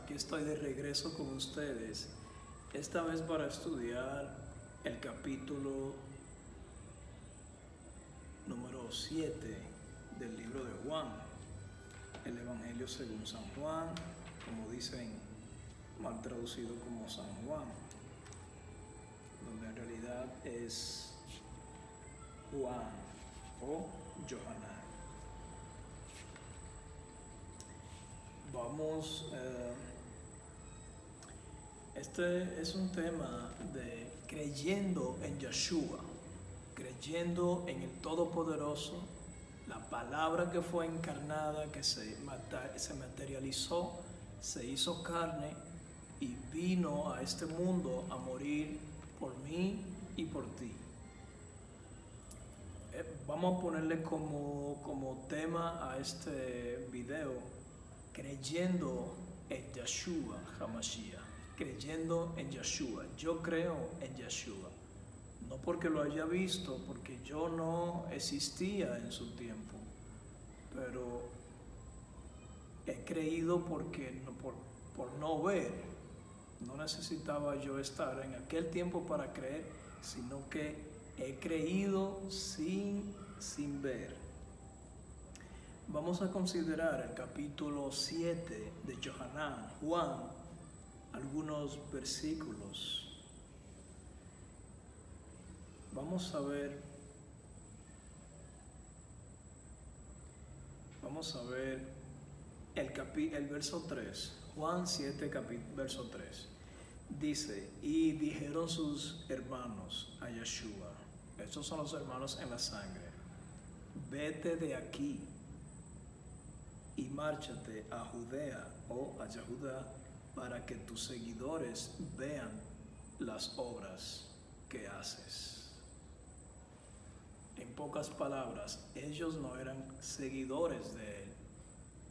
Aquí estoy de regreso con ustedes, esta vez para estudiar el capítulo número 7 del libro de Juan, el Evangelio según San Juan, como dicen, mal traducido como San Juan, donde en realidad es Juan o Johanan. Este es un tema de creyendo en Yeshua, creyendo en el Todopoderoso, la palabra que fue encarnada, que se materializó, se hizo carne y vino a este mundo a morir por mí y por ti. Vamos a ponerle como tema a este video, creyendo en Yeshua HaMashiach, creyendo en Yeshua. Yo creo en Yeshua, no porque lo haya visto, porque yo no existía en su tiempo, pero he creído porque por no ver. No necesitaba yo estar en aquel tiempo para creer, sino que he creído sin ver. Vamos a considerar el capítulo 7 de Johanan, Juan, algunos versículos. Vamos a ver el verso 3, Juan 7, verso 3. Dice, y dijeron sus hermanos a Yeshua, estos son los hermanos en la sangre, vete de aquí y márchate a Judea o a Yehudá para que tus seguidores vean las obras que haces. En pocas palabras, ellos no eran seguidores de él,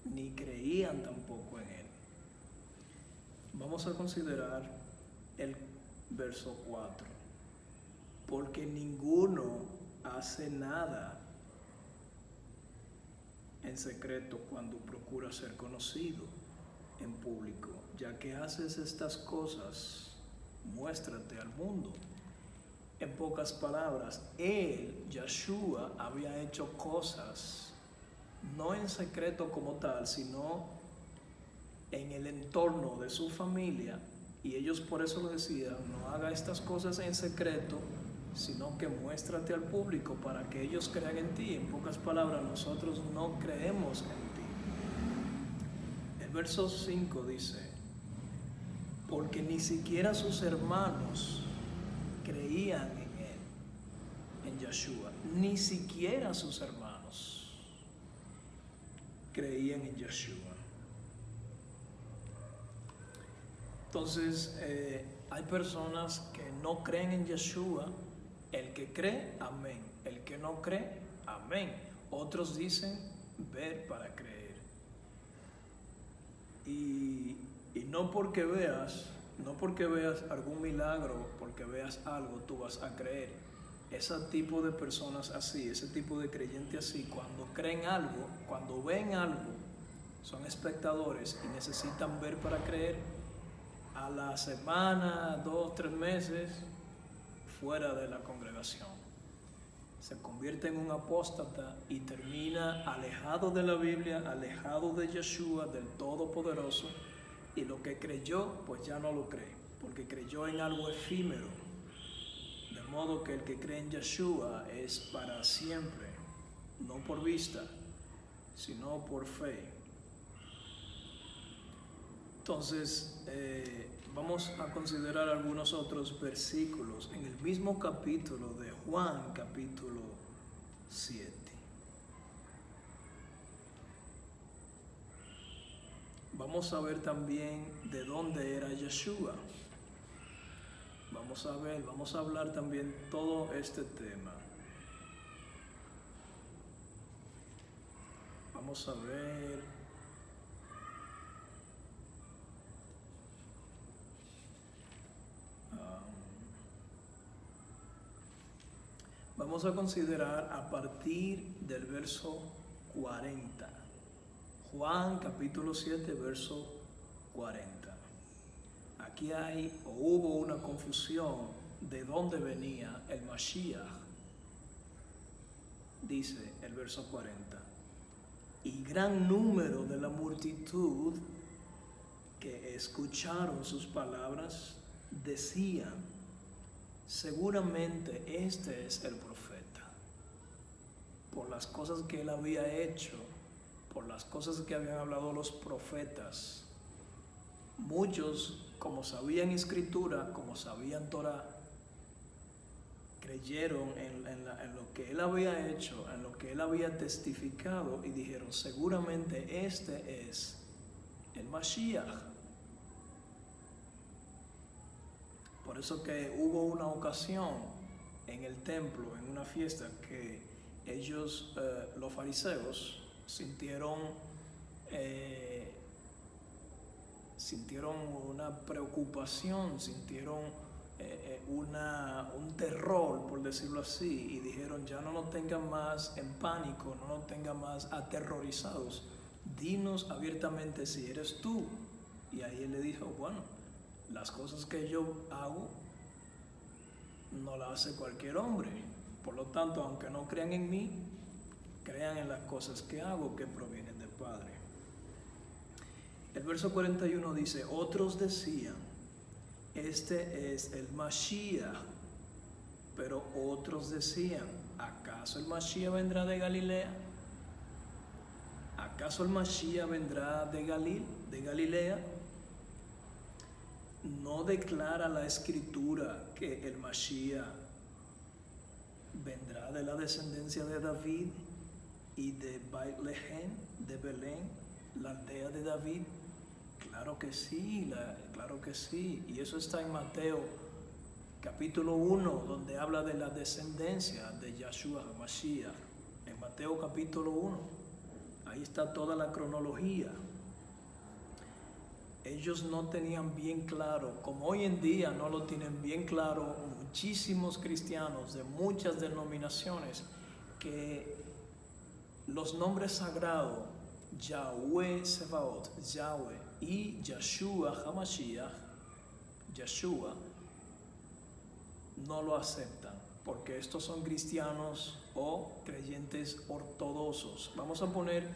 ni creían tampoco en él. Vamos a considerar el verso 4. Porque ninguno hace nada en secreto cuando procura ser conocido en público. Ya que haces estas cosas, muéstrate al mundo. En pocas palabras, él, Yeshua, había hecho cosas no en secreto como tal, sino en el entorno de su familia, y ellos por eso lo decían, no haga estas cosas en secreto, sino que muéstrate al público para que ellos crean en ti. En pocas palabras, nosotros no creemos en ti. El verso 5 dice, porque ni siquiera sus hermanos creían en él, en Yeshua, ni siquiera sus hermanos creían en Yeshua. Entonces, hay personas que no creen en Yeshua. El que cree, amén. El que no cree, amén. Otros dicen ver para creer. Y no porque veas algún milagro, porque veas algo, tú vas a creer. Ese tipo de personas así, ese tipo de creyentes así, cuando creen algo, cuando ven algo, son espectadores y necesitan ver para creer. A la semana, 2, 3 meses, fuera de la congregación. Se convierte en un apóstata y termina alejado de la Biblia, alejado de Yeshua, del Todopoderoso, y lo que creyó, pues ya no lo cree, porque creyó en algo efímero. De modo que el que cree en Yeshua es para siempre, no por vista, sino por fe. Entonces, vamos a considerar algunos otros versículos en el mismo capítulo de Juan, capítulo 7. Vamos a ver también de dónde era Yeshua. Vamos a hablar también todo este tema. Vamos a ver. Vamos a considerar a partir del verso 40. Juan capítulo 7, verso 40. Aquí hubo una confusión de dónde venía el Mashiach. Dice el verso 40, y gran número de la multitud que escucharon sus palabras decían, seguramente este es el profeta, por las cosas que él había hecho, por las cosas que habían hablado los profetas. Muchos, como sabían escritura, como sabían Torah, creyeron en lo que él había hecho, en lo que él había testificado, y dijeron, seguramente este es el Mashiach. Por eso que hubo una ocasión en el templo, en una fiesta, que ellos, los fariseos, sintieron una preocupación, sintieron un terror, por decirlo así, y dijeron, ya no nos tengan más en pánico, no nos tengan más aterrorizados, dinos abiertamente si eres tú. Y ahí él le dijo, bueno, las cosas que yo hago no las hace cualquier hombre, por lo tanto, aunque no crean en mí, crean en las cosas que hago, que provienen del Padre. El verso 41 dice, otros decían, este es el Mashiach, pero otros decían, ¿acaso el Mashiach vendrá de Galilea? ¿Acaso el Mashiach vendrá de Galilea? ¿No declara la Escritura que el Mashiach vendrá de la descendencia de David y de Bethlehem, de Belén, la aldea de David? Claro que sí, claro que sí. Y eso está en Mateo capítulo 1, donde habla de la descendencia de Yahshua Mashiach. En Mateo capítulo 1, ahí está toda la cronología. Ellos no tenían bien claro, como hoy en día no lo tienen bien claro muchísimos cristianos de muchas denominaciones, que los nombres sagrados Yahweh Sebaot, Yahweh, y Yahshua HaMashiach, Yahshua, no lo aceptan, porque estos son cristianos o creyentes ortodoxos. Vamos a poner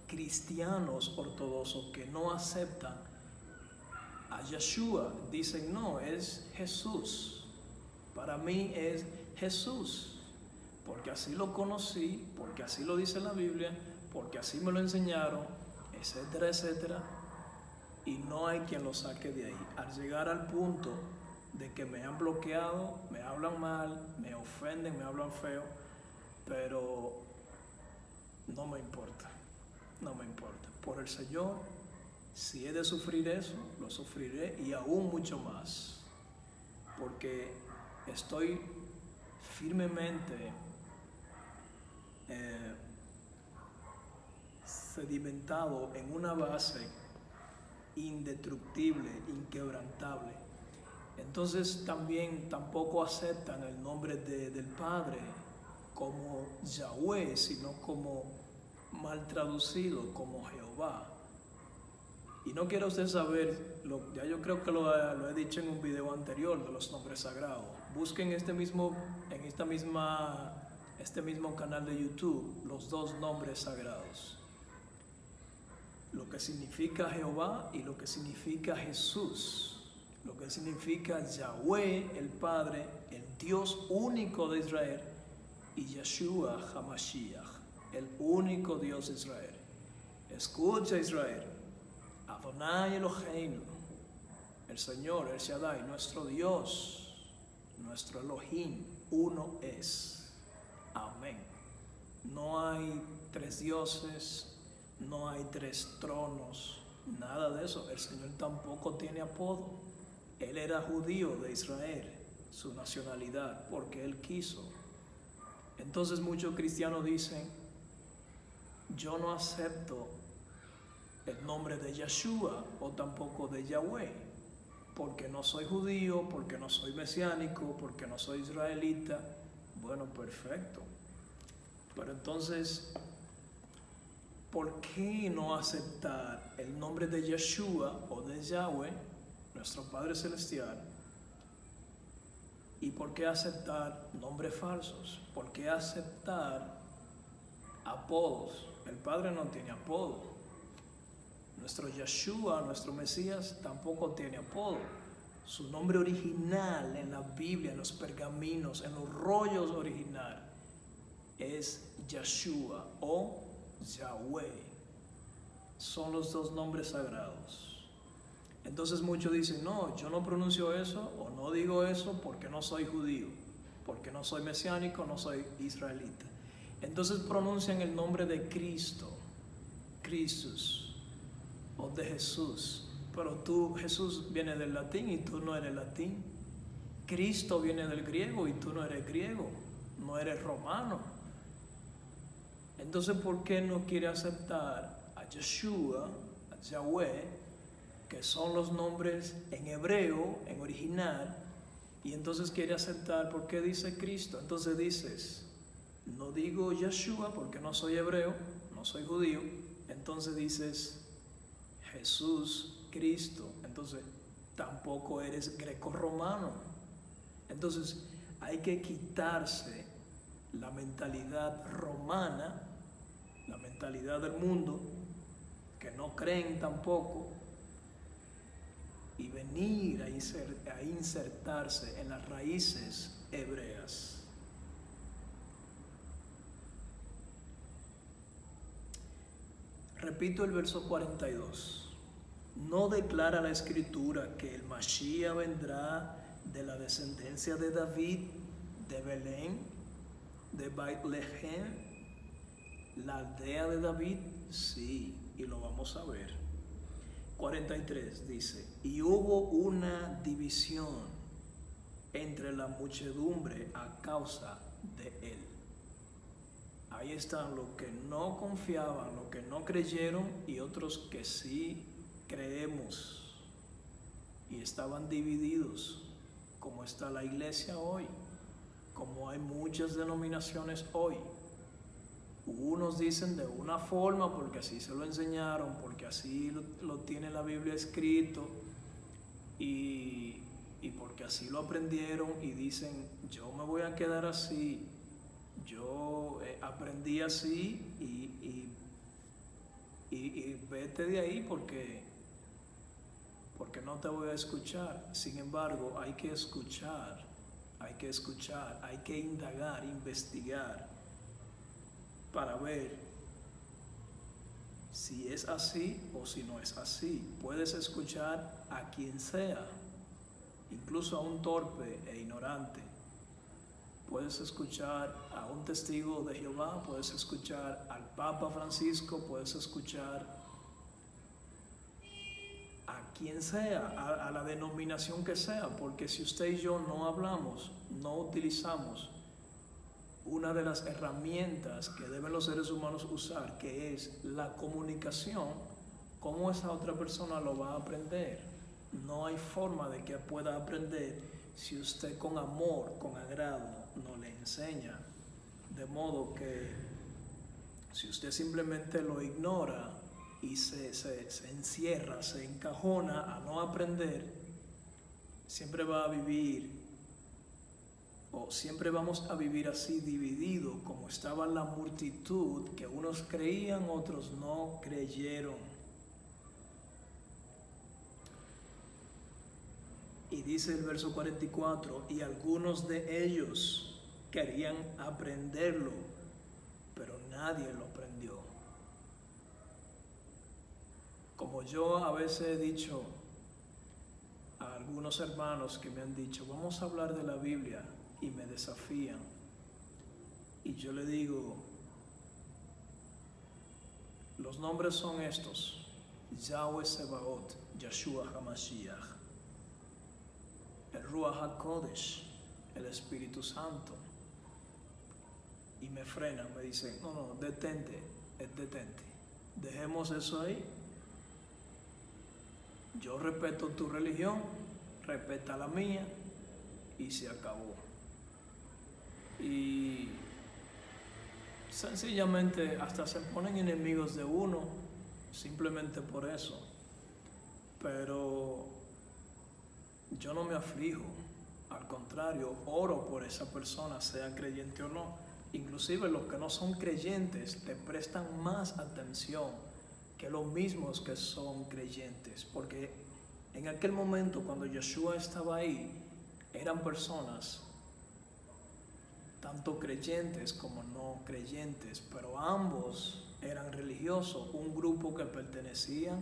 cristianos ortodoxos que no aceptan a Yahshua. Dicen, no, es Jesús. Para mí es Jesús, porque así lo conocí, porque así lo dice la Biblia, porque así me lo enseñaron, etcétera, etcétera. Y no hay quien lo saque de ahí. Al llegar al punto de que me han bloqueado, me hablan mal, me ofenden, me hablan feo, pero no me importa, no me importa. Por el Señor, si he de sufrir eso, lo sufriré, y aún mucho más, porque estoy firmemente sedimentado en una base indestructible, inquebrantable. Entonces tampoco aceptan el nombre del Padre como Yahweh, sino como mal traducido, como Jehová. Y no quiero usted saber, ya yo creo que lo he dicho en un video anterior de los nombres sagrados. Busquen este mismo canal de YouTube, los dos nombres sagrados. Lo que significa Jehová y lo que significa Jesús, lo que significa Yahweh, el Padre, el Dios único de Israel, y Yahshua HaMashiach, el único Dios de Israel. Escucha, Israel, Adonai Eloheinu, el Señor, el Shaddai, nuestro Dios, nuestro Elohim, uno es. Amén. No hay tres dioses, no hay tres tronos, nada de eso. El Señor tampoco tiene apodo. Él era judío de Israel, su nacionalidad, porque Él quiso. Entonces muchos cristianos dicen, yo no acepto el nombre de Yahshua o tampoco de Yahweh, porque no soy judío, porque no soy mesiánico, porque no soy israelita. Bueno, perfecto. Pero entonces, ¿por qué no aceptar el nombre de Yeshua o de Yahweh, nuestro Padre Celestial? ¿Y por qué aceptar nombres falsos? ¿Por qué aceptar apodos? El Padre no tiene apodo. Nuestro Yeshua, nuestro Mesías, tampoco tiene apodo. Su nombre original en la Biblia, en los pergaminos, en los rollos original, es Yeshua o Yahweh. Son los dos nombres sagrados. Entonces muchos dicen, no, yo no pronuncio eso o no digo eso porque no soy judío, porque no soy mesiánico, no soy israelita. Entonces pronuncian el nombre de Cristo, Christus, o de Jesús. Pero Jesús viene del latín y tú no eres latín. Cristo viene del griego y tú no eres griego, no eres romano. Entonces, ¿por qué no quiere aceptar a Yeshua, a Yahweh, que son los nombres en hebreo, en original, y entonces quiere aceptar por qué dice Cristo? Entonces dices, no digo Yeshua porque no soy hebreo, no soy judío, entonces dices Jesús, Cristo, entonces tampoco eres greco-romano. Entonces hay que quitarse la mentalidad romana, la mentalidad del mundo, que no creen tampoco, y venir a insertarse en las raíces hebreas. Repito el verso 42. ¿No declara la Escritura que el Mashiach vendrá de la descendencia de David, de Belén, de Beit-Lehem, la aldea de David? Sí, y lo vamos a ver. 43 dice, y hubo una división entre la muchedumbre a causa de él. Ahí están los que no confiaban, los que no creyeron y otros que sí creemos. Y estaban divididos, como está la iglesia hoy, como hay muchas denominaciones hoy. Unos dicen de una forma porque así se lo enseñaron, porque así lo tiene la Biblia escrito y porque así lo aprendieron y dicen, yo me voy a quedar así, yo aprendí así y vete de ahí porque no te voy a escuchar. Sin embargo, hay que escuchar, hay que indagar, investigar, para ver si es así o si no es así. Puedes escuchar a quien sea, incluso a un torpe e ignorante. Puedes escuchar a un testigo de Jehová, puedes escuchar al Papa Francisco, puedes escuchar a quien sea, a la denominación que sea, porque si usted y yo no hablamos, no utilizamos una de las herramientas que deben los seres humanos usar, que es la comunicación, ¿cómo esa otra persona lo va a aprender? No hay forma de que pueda aprender si usted con amor, con agrado, no le enseña. De modo que si usted simplemente lo ignora y se encierra, se encajona a no aprender, siempre va a vivir, o siempre vamos a vivir así, dividido, como estaba la multitud, que unos creían, otros no creyeron. Y dice el verso 44, y algunos de ellos querían aprenderlo, pero nadie lo aprendió. Como yo a veces he dicho a algunos hermanos que me han dicho, vamos a hablar de la Biblia, y me desafían, y yo le digo, los nombres son estos: Yahweh Sebaot, Yeshua HaMashiach, el Ruach HaKodesh, el Espíritu Santo. Y me frenan, me dicen, no, detente, dejemos eso ahí. Yo respeto tu religión, respeta la mía, y se acabó. Y sencillamente hasta se ponen enemigos de uno simplemente por eso. Pero yo no me aflijo, al contrario, oro por esa persona, sea creyente o no. Inclusive los que no son creyentes te prestan más atención que los mismos que son creyentes, porque en aquel momento cuando Yeshua estaba ahí, eran personas tanto creyentes como no creyentes, pero ambos eran religiosos, un grupo que pertenecía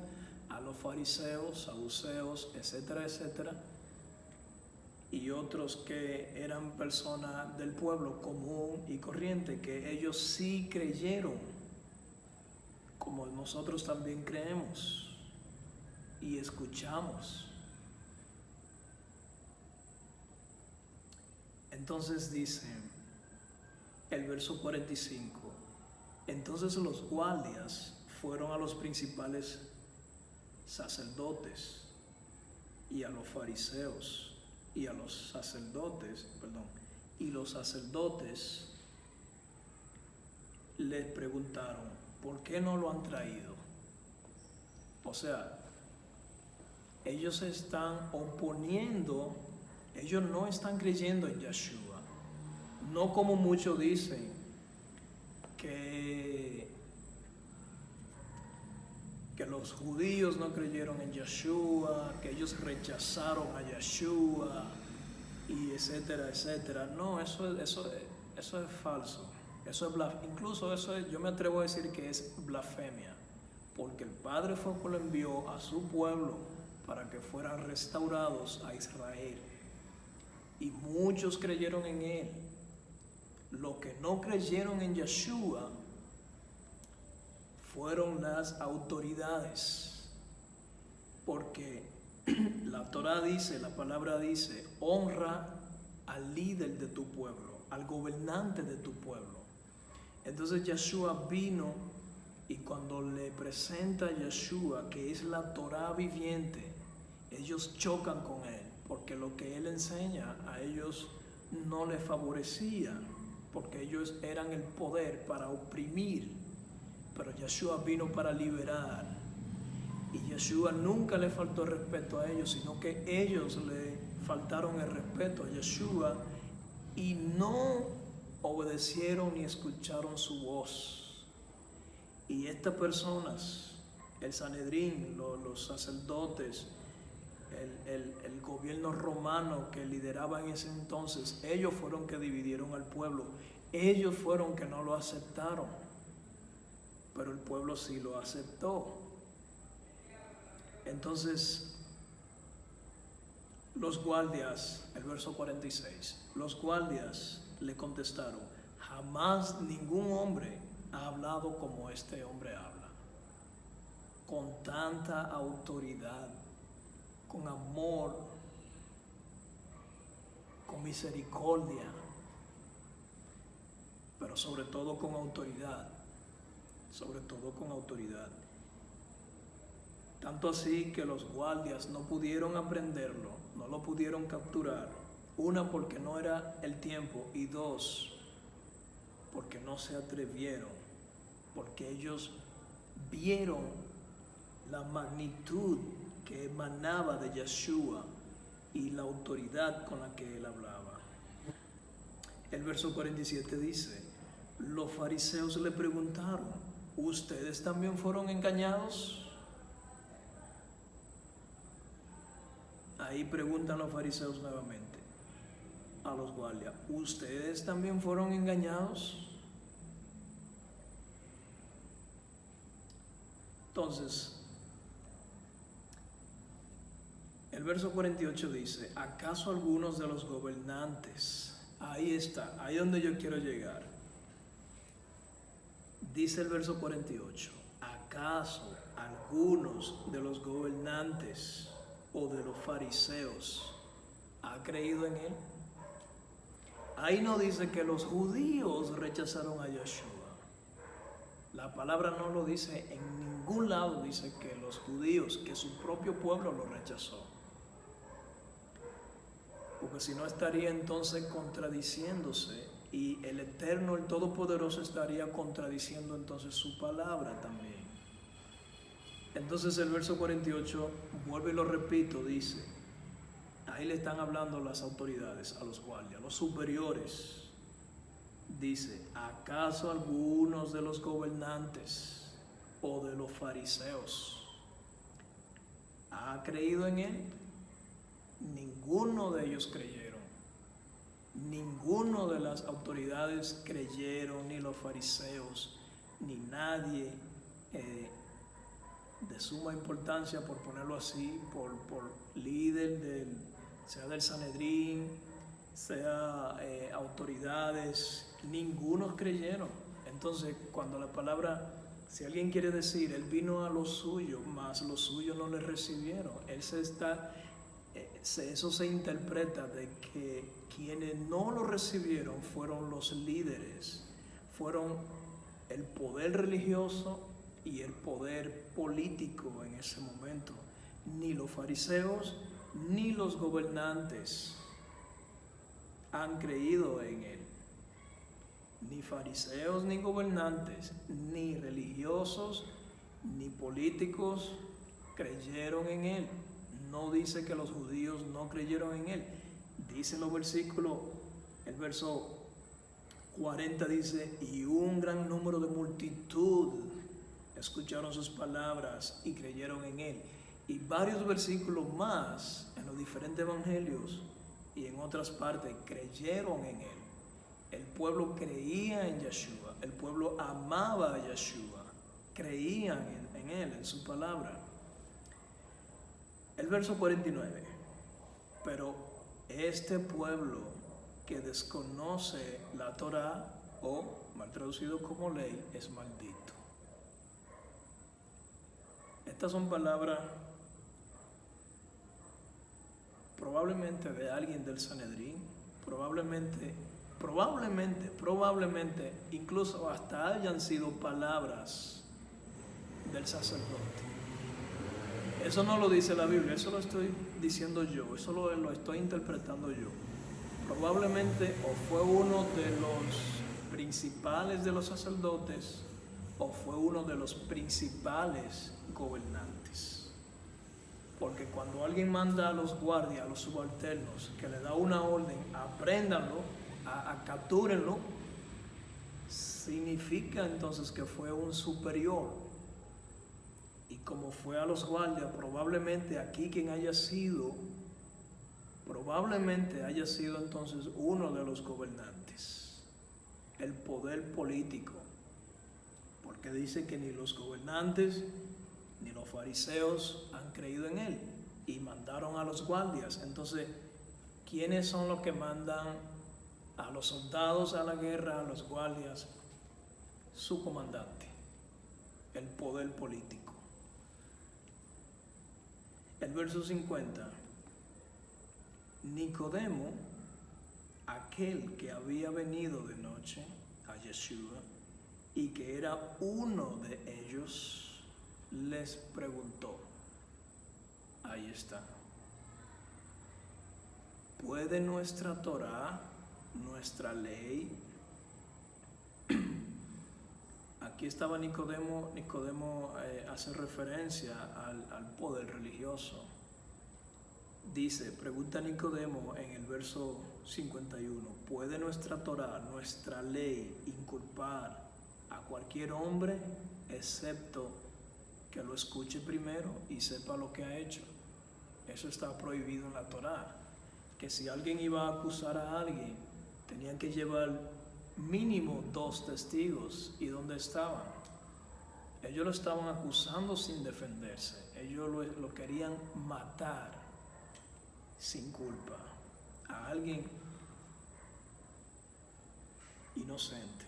a los fariseos, saduceos, etcétera, etcétera, y otros que eran personas del pueblo común y corriente, que ellos sí creyeron, como nosotros también creemos y escuchamos. Entonces dice el verso 45, entonces los guardias fueron a los principales sacerdotes y a los fariseos y a los sacerdotes, y los sacerdotes les preguntaron, ¿por qué no lo han traído? O sea, ellos se están oponiendo, ellos no están creyendo en Yeshua, no como muchos dicen que los judíos no creyeron en Yeshua, que ellos rechazaron a Yeshua, y etcétera, etcétera. No, eso es falso. Incluso yo me atrevo a decir que es blasfemia, porque el Padre fue que lo envió a su pueblo para que fueran restaurados a Israel. Y muchos creyeron en él. Los que no creyeron en Yeshua fueron las autoridades, porque la Torá dice, la palabra dice, honra al líder de tu pueblo, al gobernante de tu pueblo. Entonces Yeshua vino, y cuando le presenta a Yeshua, que es la Torá viviente, ellos chocan con él, porque lo que él enseña a ellos no les favorecía, porque ellos eran el poder para oprimir. Pero Yeshua vino para liberar, y Yeshua nunca le faltó respeto a ellos, sino que ellos le faltaron el respeto a Yeshua y no obedecieron ni escucharon su voz. Y estas personas, el Sanedrín, los sacerdotes, el gobierno romano que lideraba en ese entonces, ellos fueron que dividieron al pueblo, ellos fueron que no lo aceptaron. Pero el pueblo sí lo aceptó. Entonces, los guardias, el verso 46, los guardias le contestaron, jamás ningún hombre ha hablado como este hombre habla, con tanta autoridad, con amor, con misericordia, pero sobre todo con autoridad. Sobre todo con autoridad. Tanto así que los guardias no pudieron aprenderlo, no lo pudieron capturar. Una, porque no era el tiempo, y dos, porque no se atrevieron, porque ellos vieron la magnitud que emanaba de Yeshua y la autoridad con la que él hablaba. El verso 47 dice, los fariseos le preguntaron, ¿ustedes también fueron engañados? Ahí preguntan los fariseos nuevamente a los guardias, ¿ustedes también fueron engañados? Entonces, el verso 48 dice, ¿acaso algunos de los gobernantes? Ahí está, ahí es donde yo quiero llegar. Dice el verso 48, ¿acaso algunos de los gobernantes o de los fariseos ha creído en él? Ahí no dice que los judíos rechazaron a Yeshua. La palabra no lo dice en ningún lado, dice que los judíos, que su propio pueblo lo rechazó. Porque si no estaría entonces contradiciéndose y el Eterno, el Todopoderoso, estaría contradiciendo entonces su palabra también. Entonces el verso 48, vuelvo y lo repito, dice, ahí le están hablando las autoridades, a los guardias, a los superiores. Dice, ¿acaso algunos de los gobernantes o de los fariseos ha creído en él? Ninguno de ellos creyeron. Ninguno de las autoridades creyeron, ni los fariseos, ni nadie de suma importancia, por ponerlo así, por líder sea del Sanedrín, sea autoridades, ninguno creyeron. Entonces, cuando la palabra, si alguien quiere decir, él vino a lo suyo, mas los suyos no le recibieron, eso se interpreta de que quienes no lo recibieron fueron los líderes, fueron el poder religioso y el poder político en ese momento. Ni los fariseos ni los gobernantes han creído en él. Ni fariseos ni gobernantes, ni religiosos ni políticos creyeron en él. No dice que los judíos no creyeron en él. Dice en los versículos, el verso 40 dice, y un gran número de multitud escucharon sus palabras y creyeron en él. Y varios versículos más en los diferentes evangelios y en otras partes creyeron en él. El pueblo creía en Yeshua, el pueblo amaba a Yeshua, creían en él, en su palabra. El verso 49, pero este pueblo que desconoce la Torá, o mal traducido como ley, es maldito. Estas son palabras probablemente de alguien del Sanedrín, probablemente, incluso hasta hayan sido palabras del sacerdote. Eso no lo dice la Biblia, eso lo estoy diciendo yo, eso lo estoy interpretando yo. Probablemente o fue uno de los principales de los sacerdotes o fue uno de los principales gobernantes. Porque cuando alguien manda a los guardias, a los subalternos, que le da una orden, apréndanlo, captúrenlo, significa entonces que fue un superior. Y como fue a los guardias, probablemente aquí quien haya sido, entonces uno de los gobernantes, el poder político, porque dice que ni los gobernantes ni los fariseos han creído en él y mandaron a los guardias. Entonces, ¿quiénes son los que mandan a los soldados a la guerra, a los guardias? Su comandante, el poder político. El verso 50, Nicodemo, aquel que había venido de noche a Yeshua y que era uno de ellos, les preguntó, ahí está, ¿puede nuestra Torá, nuestra ley? Aquí estaba Nicodemo hace referencia al poder religioso. Dice, pregunta Nicodemo en el verso 51, ¿puede nuestra Torá, nuestra ley, inculpar a cualquier hombre excepto que lo escuche primero y sepa lo que ha hecho? Eso está prohibido en la Torá, que si alguien iba a acusar a alguien, tenían que llevar mínimo 2 testigos. ¿Y dónde estaban? Ellos lo estaban acusando sin defenderse. Ellos lo querían matar sin culpa a alguien inocente.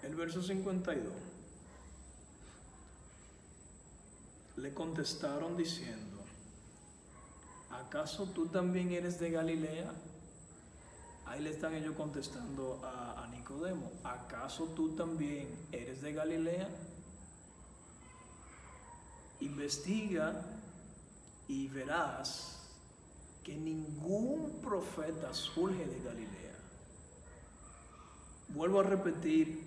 El verso 52. Le contestaron diciendo, ¿acaso tú también eres de Galilea? Ahí le están ellos contestando a Nicodemo, ¿acaso tú también eres de Galilea? Investiga y verás que ningún profeta surge de Galilea. Vuelvo a repetir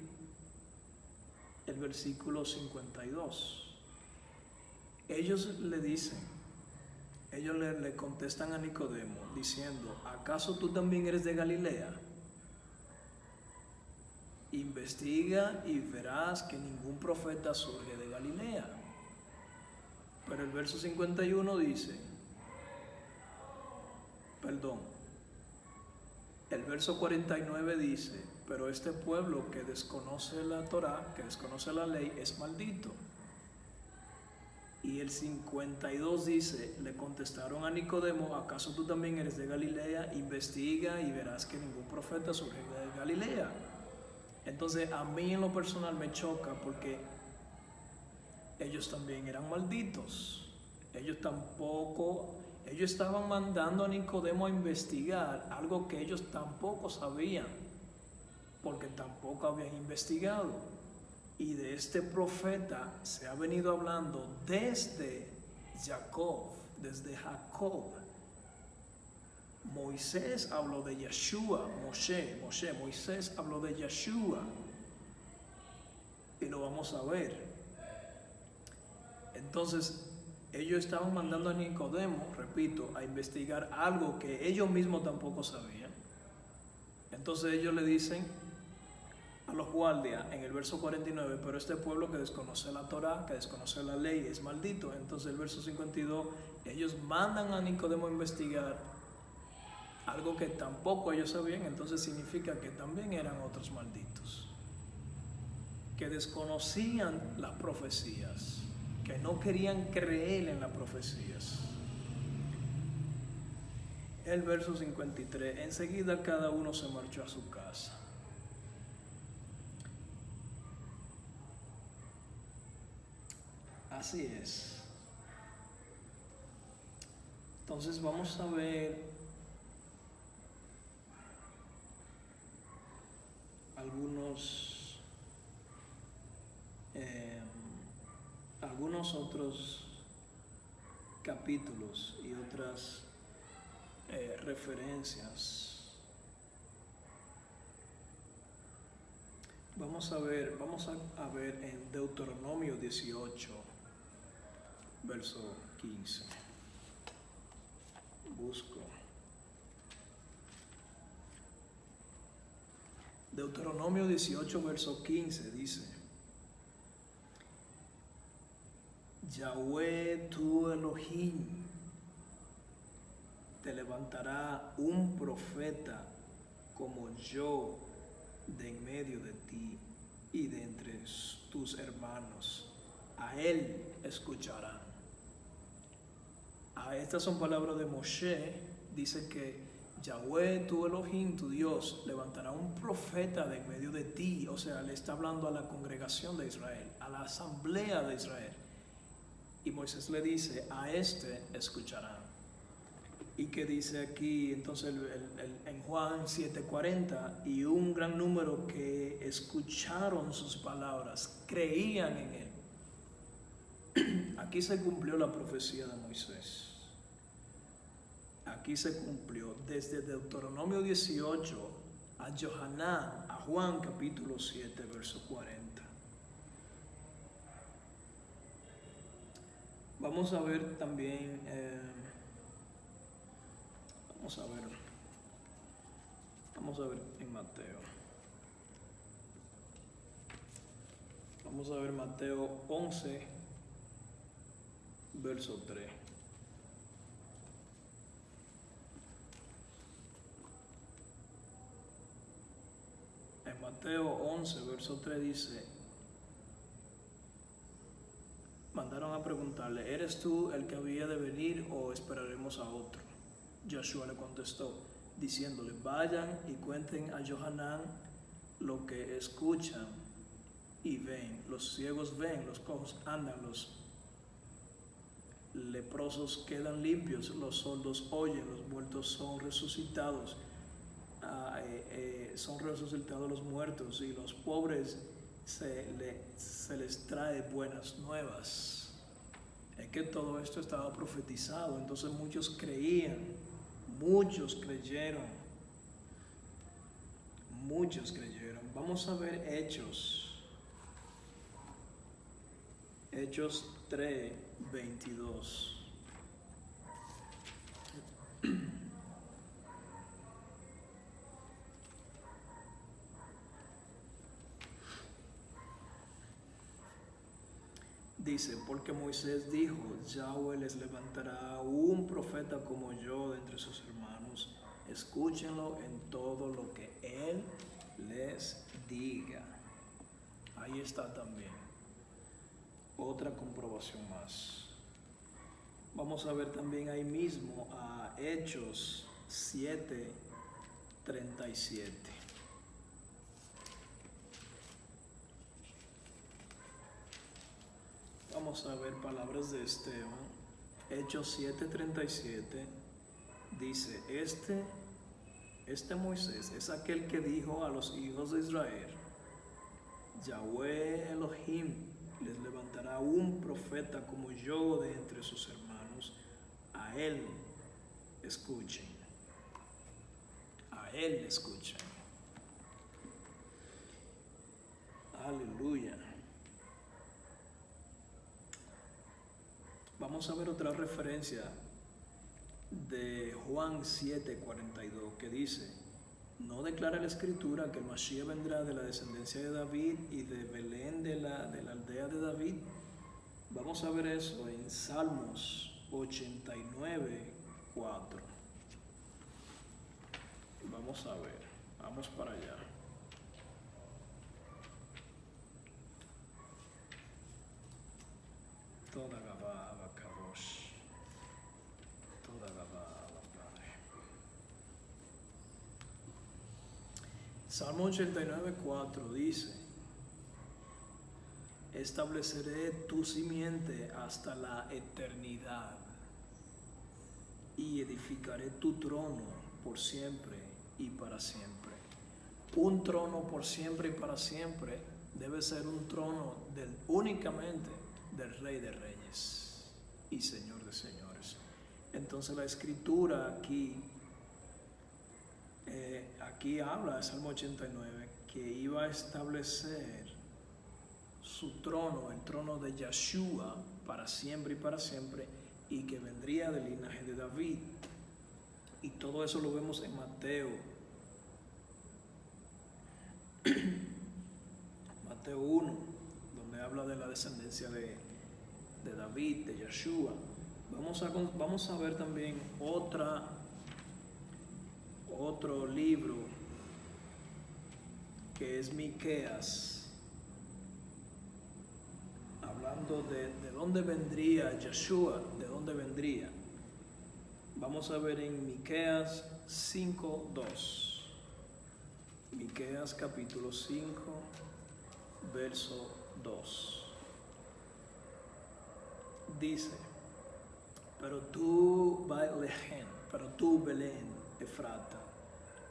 el versículo 52. Ellos le contestan a Nicodemo diciendo: ¿acaso tú también eres de Galilea? Investiga y verás que ningún profeta surge de Galilea. Pero el verso 51 dice, el verso 49 dice: pero este pueblo que desconoce la Torá, que desconoce la ley, es maldito. Y el 52 dice: le contestaron a Nicodemo: ¿acaso tú también eres de Galilea? Investiga y verás que ningún profeta surge de Galilea. Entonces a mí en lo personal me choca, porque ellos también eran malditos. Ellos estaban mandando a Nicodemo a investigar algo que ellos tampoco sabían, porque tampoco habían investigado. Y de este profeta se ha venido hablando desde Jacob. Moisés habló de Yeshua, Moisés habló de Yeshua, y lo vamos a ver. Entonces, ellos estaban mandando a Nicodemo, repito, a investigar algo que ellos mismos tampoco sabían. Entonces ellos le dicen a los guardias en el verso 49: pero este pueblo que desconoce la Torá, que desconoce la ley, es maldito. Entonces el verso 52, ellos mandan a Nicodemo a investigar algo que tampoco ellos sabían. Entonces significa que también eran otros malditos, que desconocían las profecías, que no querían creer en las profecías. El verso 53, enseguida cada uno se marchó a su casa. Así es. Entonces vamos a ver algunos otros capítulos y otras referencias. Vamos a ver en Deuteronomio 18, verso 15. Busco. Deuteronomio 18, verso 15 dice: Yahweh tu Elohim te levantará un profeta como yo de en medio de ti y de entre tus hermanos. A él escucharán. Estas son palabras de Moshe. Dice que Yahweh tu Elohim, tu Dios, levantará un profeta de en medio de ti. O sea, le está hablando a la congregación de Israel, a la asamblea de Israel. Y Moisés le dice: a este escucharán. ¿Y qué dice aquí? Entonces en Juan 7:40, y un gran número que escucharon sus palabras creían en él. Aquí se cumplió la profecía de Moisés. Aquí se cumplió desde Deuteronomio 18 a Johanán, a Juan capítulo 7, verso 40. Vamos a ver también, vamos a ver en Mateo. Vamos a ver Mateo 11, verso 3. En Mateo 11, verso 3 dice: mandaron a preguntarle: ¿eres tú el que había de venir o esperaremos a otro? Joshua le contestó, diciéndole: vayan y cuenten a Johanán lo que escuchan y ven. Los ciegos ven, los cojos andan, los leprosos quedan limpios, los sordos oyen, los muertos son resucitados, son resucitados los muertos, y los pobres se les trae buenas nuevas. Es que todo esto estaba profetizado. Entonces muchos creían, muchos creyeron, muchos creyeron. Vamos a ver Hechos 3:22. Dice, porque Moisés dijo, Yahweh les levantará un profeta como yo de entre sus hermanos, escúchenlo en todo lo que él les diga. Ahí está también otra comprobación más. Vamos a ver también ahí mismo a Hechos 7:37. Vamos a ver palabras de Esteban. Hechos 7:37 dice, este Moisés es aquel que dijo a los hijos de Israel, Yahweh Elohim les levantará un profeta como yo de entre sus hermanos, a él escuchen, a él escuchen. Aleluya. Vamos a ver otra referencia de Juan 7:42 que dice, ¿no declara la escritura que el Mashiach vendrá de la descendencia de David y de Belén de la aldea de David? Vamos a ver eso en Salmos 89:4. Vamos a ver, vamos para allá. Toda Gabá, Kadosh. Toda Gabá, Padre. Salmo 89:4 dice, estableceré tu simiente hasta la eternidad y edificaré tu trono por siempre y para siempre. Un trono por siempre y para siempre debe ser un trono únicamente del Rey de Reyes y Señor de Señores. Entonces la escritura aquí habla de Salmo 89 que iba a establecer su trono, el trono de Yeshua para siempre y que vendría del linaje de David. Y todo eso lo vemos en Mateo 1, donde habla de la descendencia de David, de Yeshua. Vamos a ver también otro libro que es Miqueas, hablando de dónde vendría Yeshua, de dónde vendría. Vamos a ver en Miqueas 5:2. Miqueas capítulo 5, verso 2. Dice, pero tú, Belén, Efrata,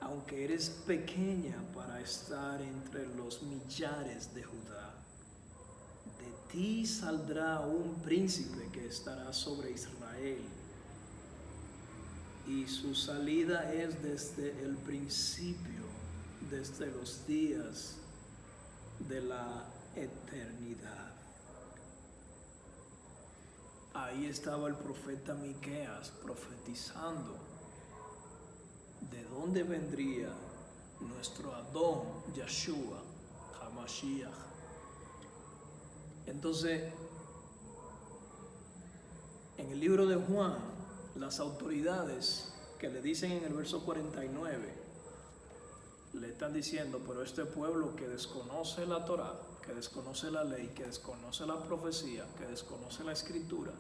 aunque eres pequeña para estar entre los millares de Judá, de ti saldrá un príncipe que estará sobre Israel, y su salida es desde el principio, desde los días de la eternidad. Ahí estaba el profeta Miqueas profetizando de dónde vendría nuestro Adón, Yeshua, HaMashiach. Entonces, en el libro de Juan, las autoridades que le dicen en el verso 49, le están diciendo, pero este pueblo que desconoce la Torá, que desconoce la ley, que desconoce la profecía, que desconoce la escritura,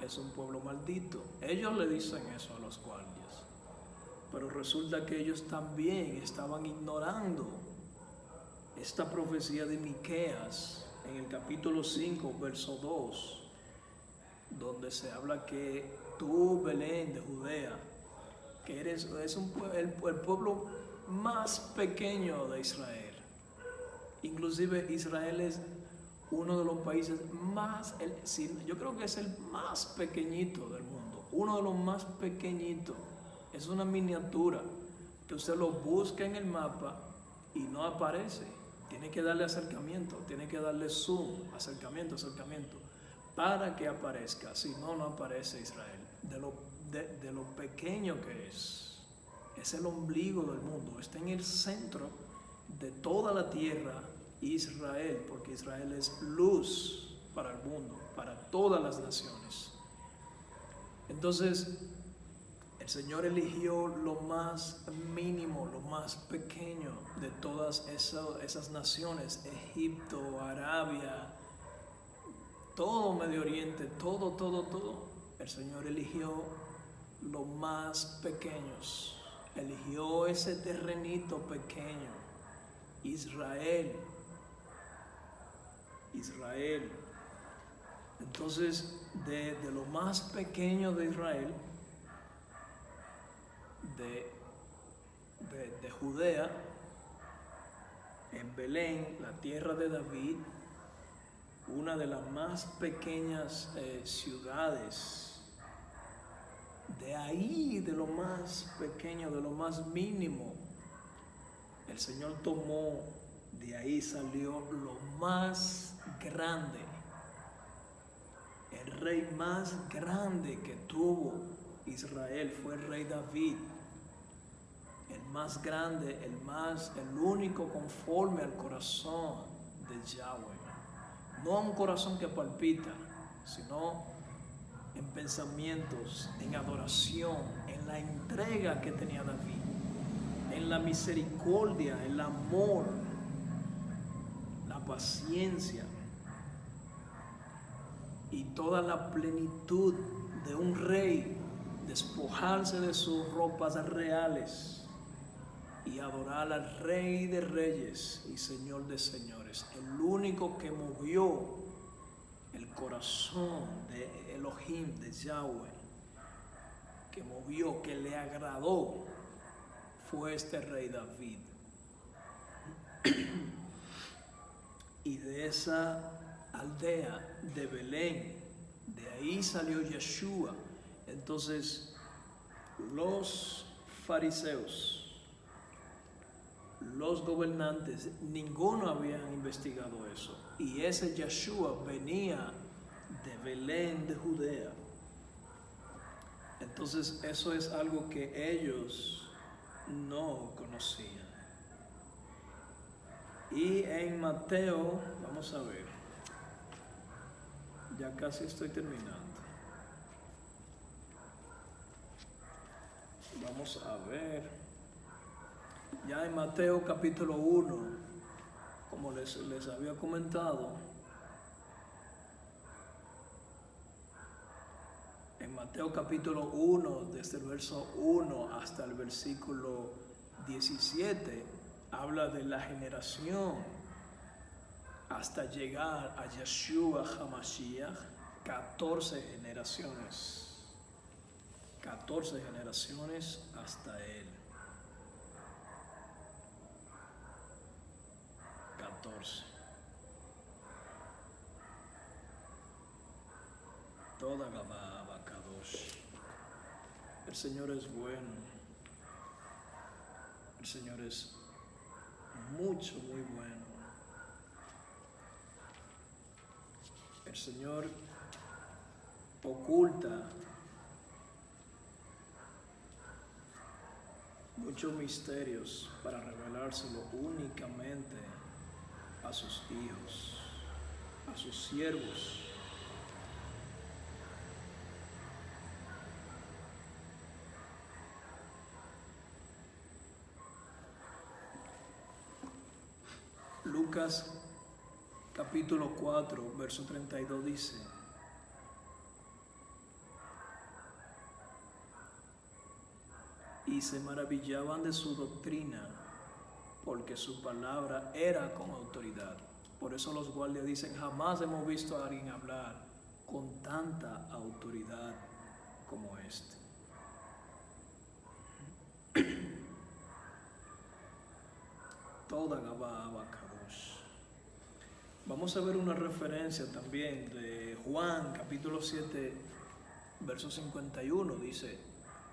es un pueblo maldito. Ellos le dicen eso a los guardias, pero resulta que ellos también estaban ignorando esta profecía de Miqueas en el capítulo 5, verso 2, donde se habla que tú, Belén de Judea, que eres el pueblo más pequeño de Israel. Inclusive Israel es uno de los países yo creo que es el más pequeñito del mundo, uno de los más pequeñitos. Es una miniatura que usted lo busca en el mapa y no aparece. Tiene que darle acercamiento, tiene que darle zoom, acercamiento, para que aparezca. Si no, no aparece Israel. De lo pequeño que es el ombligo del mundo, está en el centro de toda la tierra, Israel, porque Israel es luz para el mundo, para todas las naciones. Entonces, el Señor eligió lo más mínimo, lo más pequeño de todas esas naciones, Egipto, Arabia, todo Medio Oriente, todo. El Señor eligió los más pequeños, eligió ese terrenito pequeño, Israel. Entonces, de lo más pequeño de Israel, de Judea, en Belén, la tierra de David, una de las más pequeñas ciudades, de ahí, de lo más pequeño, de lo más mínimo, el Señor tomó, de ahí salió lo más grande, el rey más grande que tuvo Israel fue el rey David, el más grande, el único conforme al corazón de Yahweh. No un corazón que palpita, sino en pensamientos, en adoración, en la entrega que tenía David, en la misericordia, el amor, la paciencia y toda la plenitud de un rey, despojarse de sus ropas reales y adorar al Rey de Reyes y Señor de Señores, el único que movió el corazón de Elohim, de Yahweh, que movió, que le agradó, fue este rey David. Y de esa aldea de Belén, de ahí salió Yeshua. Entonces, los fariseos, los gobernantes, ninguno habían investigado eso. Y ese Yeshua venía de Belén, de Judea. Entonces, eso es algo que ellos no conocían. Y en Mateo, vamos a ver, ya casi estoy terminando. Vamos a ver, ya en Mateo capítulo 1, como les había comentado, en Mateo capítulo 1, desde el verso 1 hasta el versículo 17, habla de la generación hasta llegar a Yeshua HaMashiach, 14 generaciones. 14 generaciones hasta él. 14. Toda Gabá Kadosh. El Señor es bueno. El Señor es mucho, muy bueno. El Señor oculta muchos misterios para revelárselo únicamente a sus hijos, a sus siervos. Lucas capítulo 4, verso 32 dice: y se maravillaban de su doctrina, porque su palabra era con autoridad. Por eso los guardias dicen: jamás hemos visto a alguien hablar con tanta autoridad como este. Toda Gabá Kadosh. Vamos a ver una referencia también de Juan capítulo 7, verso 51. Dice: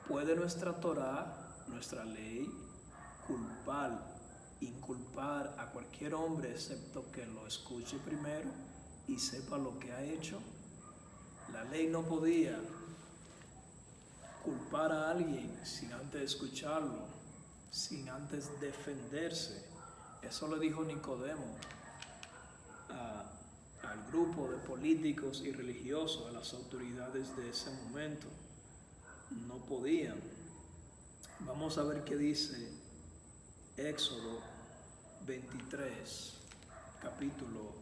¿puede nuestra Torá, nuestra ley, culpar inculpar a cualquier hombre excepto que lo escuche primero y sepa lo que ha hecho. La ley no podía culpar a alguien sin antes escucharlo, sin antes defenderse. Eso le dijo Nicodemo al grupo de políticos y religiosos, a las autoridades de ese momento. No podían. Vamos a ver qué dice Éxodo 23, capítulo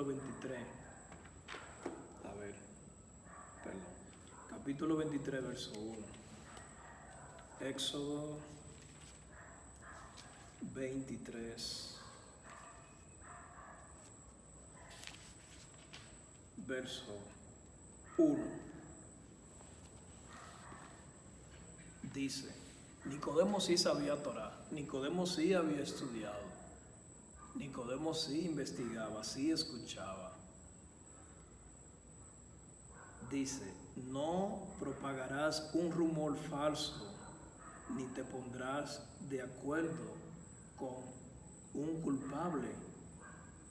23. Capítulo 23, verso 1. Éxodo 23, verso 1. Dice, Nicodemo sí sabía Torá, Nicodemo sí había estudiado, Nicodemo sí investigaba, sí escuchaba. Dice, no propagarás un rumor falso, ni te pondrás de acuerdo con un culpable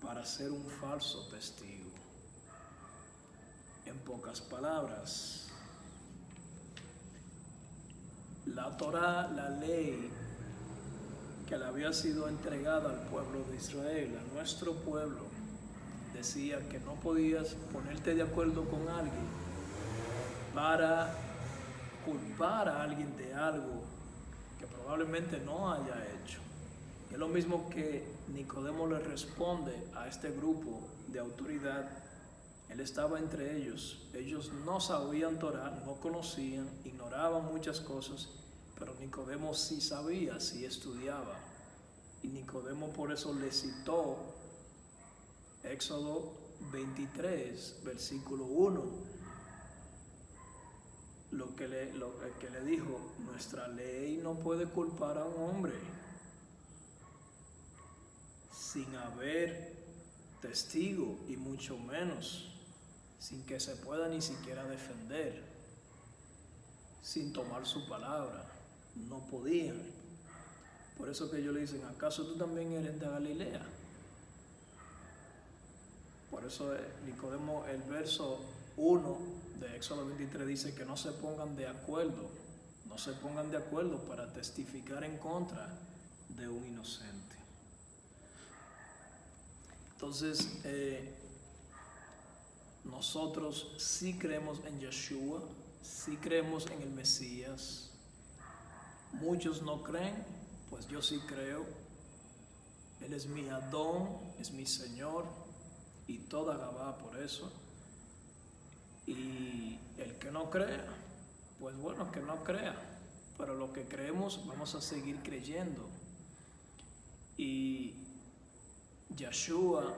para ser un falso testigo. En pocas palabras, la Torá, la ley que le había sido entregada al pueblo de Israel, a nuestro pueblo, decía que no podías ponerte de acuerdo con alguien para culpar a alguien de algo que probablemente no haya hecho. Es lo mismo que Nicodemo le responde a este grupo de autoridad. Él estaba entre ellos. Ellos no sabían Torá, no conocían, ignoraban muchas cosas, pero Nicodemo sí sabía, sí estudiaba. Y Nicodemo por eso le citó Éxodo 23, versículo 1. Lo que le dijo, nuestra ley no puede culpar a un hombre sin haber testigo y mucho menos sin que se pueda ni siquiera defender, sin tomar su palabra. No podían. Por eso que ellos le dicen, ¿acaso tú también eres de Galilea? Por eso Nicodemo, el verso 1 de Éxodo 23 dice que no se pongan de acuerdo para testificar en contra de un inocente. Entonces, nosotros sí creemos en Yeshua, sí creemos en el Mesías. Muchos no creen, pues yo sí creo. Él es mi Adón, es mi Señor, y toda Gabá por eso. Y el que no crea, pues bueno, que no crea. Pero lo que creemos vamos a seguir creyendo. Y Yeshua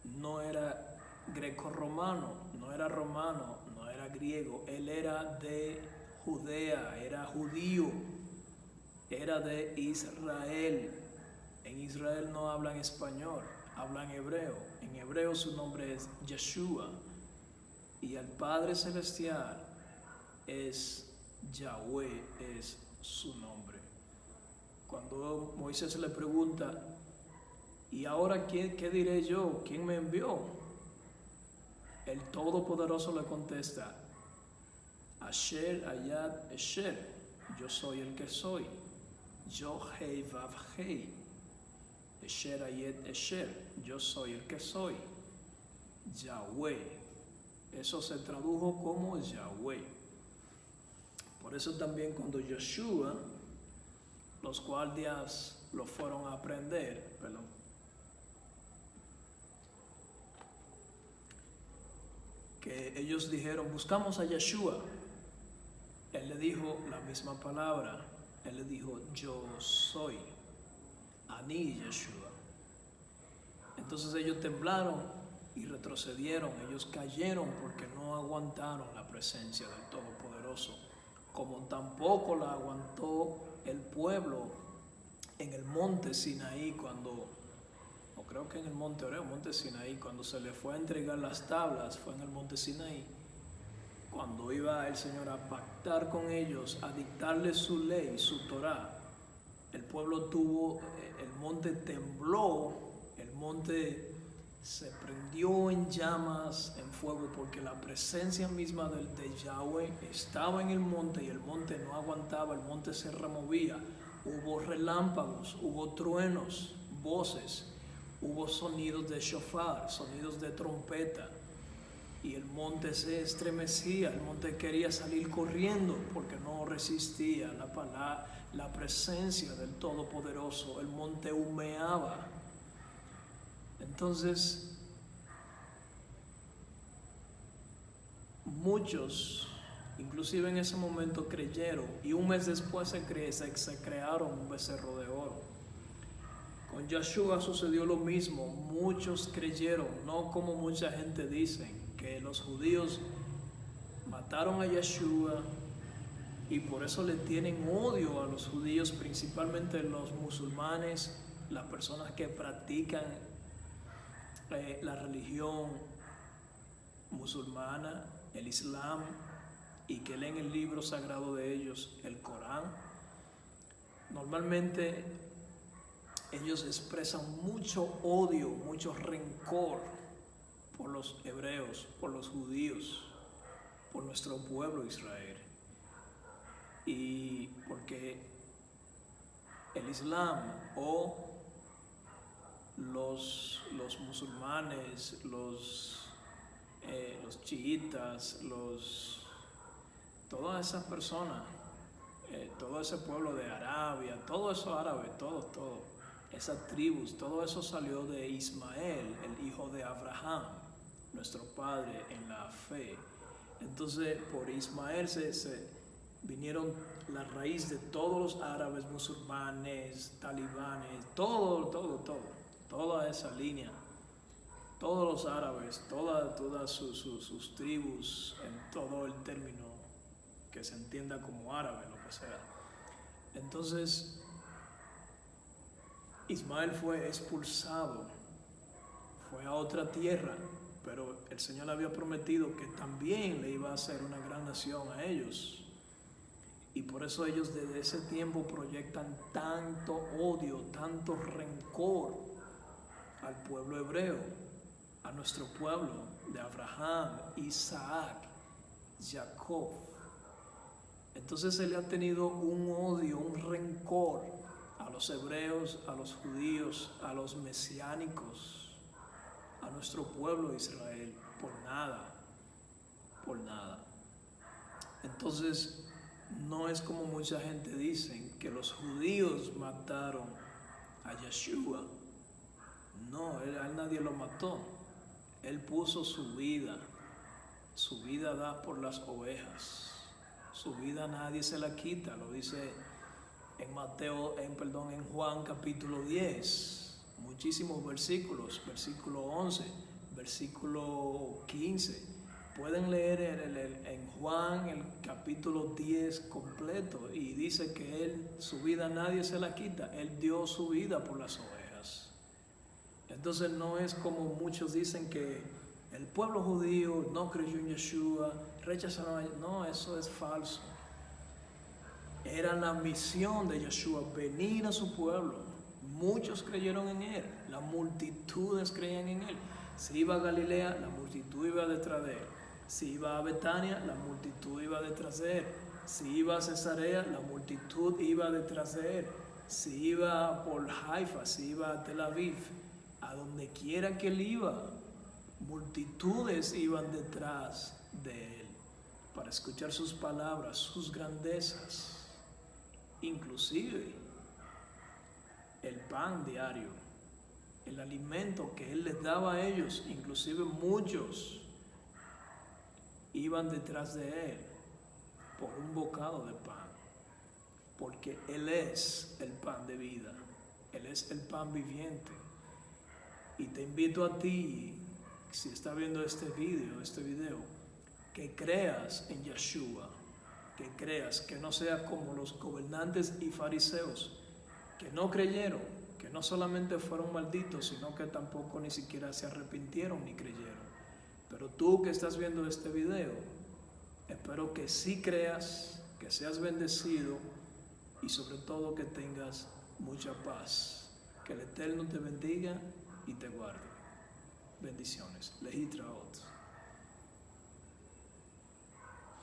no era greco-romano, no era romano, no era griego. Él era de Judea, era judío, era de Israel. En Israel no hablan español, hablan hebreo. En hebreo su nombre es Yeshua. Y al Padre Celestial es Yahweh, es su nombre. Cuando Moisés le pregunta, ¿y ahora qué diré yo? ¿Quién me envió? El Todopoderoso le contesta, Asher Ayad Esher, yo soy el que soy. Yo Hei Vav Hei, Esher Ayed Esher, yo soy el que soy. Yahweh. Eso se tradujo como Yahweh. Por eso también cuando Yeshua, los guardias lo fueron a prender, que ellos dijeron, buscamos a Yeshua. Él le dijo la misma palabra. Él le dijo, yo soy. Ani Yeshua. Entonces ellos temblaron y retrocedieron, ellos cayeron porque no aguantaron la presencia del Todopoderoso, como tampoco la aguantó el pueblo en el monte Sinaí creo que en el monte Oreo, monte Sinaí, cuando se le fue a entregar las tablas, fue en el monte Sinaí, cuando iba el Señor a pactar con ellos, a dictarles su ley, su Torá. el pueblo tuvo, el monte tembló, el monte se prendió en llamas, en fuego, porque la presencia misma de Yahweh estaba en el monte y el monte no aguantaba, el monte se removía. Hubo relámpagos, hubo truenos, voces, hubo sonidos de shofar, sonidos de trompeta, y el monte se estremecía, el monte quería salir corriendo porque no resistía la presencia del Todopoderoso, el monte humeaba. Entonces, muchos, inclusive en ese momento, creyeron, y un mes después se crearon un becerro de oro. Con Yeshua sucedió lo mismo, muchos creyeron, no como mucha gente dice, que los judíos mataron a Yeshua y por eso le tienen odio a los judíos, principalmente los musulmanes, las personas que practican la religión musulmana, el Islam, y que leen el libro sagrado de ellos, el Corán. Normalmente ellos expresan mucho odio, mucho rencor por los hebreos, por los judíos, por nuestro pueblo Israel. Y porque el Islam o los musulmanes, los chiitas, todas esas personas, todo ese pueblo de Arabia, todo eso árabe, todo, esas tribus, todo eso salió de Ismael, el hijo de Abraham, nuestro padre en la fe. Entonces, por Ismael se vinieron la raíz de todos los árabes, musulmanes, talibanes, toda esa línea, todos los árabes, todas sus tribus, en todo el término que se entienda como árabe, lo que sea. Entonces, Ismael fue expulsado, fue a otra tierra, pero el Señor le había prometido que también le iba a hacer una gran nación a ellos. Y por eso ellos desde ese tiempo proyectan tanto odio, tanto rencor al pueblo hebreo, a nuestro pueblo de Abraham, Isaac, Jacob. Entonces se le ha tenido un odio, un rencor a los hebreos, a los judíos, a los mesiánicos, a nuestro pueblo de Israel, por nada. Entonces, no es como mucha gente dice, que los judíos mataron a Yeshua. No, a él nadie lo mató. Él puso su vida da por las ovejas. Su vida nadie se la quita, lo dice en Juan capítulo 10, muchísimos versículos, versículo 11, versículo 15. Pueden leer en Juan el capítulo 10 completo y dice que su vida nadie se la quita, él dio su vida por las ovejas. Entonces no es como muchos dicen que el pueblo judío no creyó en Yeshua, rechazaron a Yeshua. No, eso es falso. Era la misión de Yeshua, venir a su pueblo. Muchos creyeron en él, las multitudes creían en él. Si iba a Galilea, la multitud iba detrás de él. Si iba a Betania, la multitud iba detrás de él. Si iba a Cesarea, la multitud iba detrás de él. Si iba por Haifa, si iba a Tel Aviv, a donde quiera que él iba, multitudes iban detrás de él para escuchar sus palabras, sus grandezas. Inclusive el pan diario, el alimento que él les daba a ellos, inclusive muchos iban detrás de él por un bocado de pan, porque él es el pan de vida, él es el pan viviente. Y te invito a ti, si estás viendo este video, que creas en Yeshua, que creas, que no seas como los gobernantes y fariseos que no creyeron, que no solamente fueron malditos, sino que tampoco ni siquiera se arrepintieron ni creyeron. Pero tú que estás viendo este video, espero que sí creas, que seas bendecido y sobre todo que tengas mucha paz. Que el Eterno te bendiga y te guarde. Bendiciones. Lehi traot.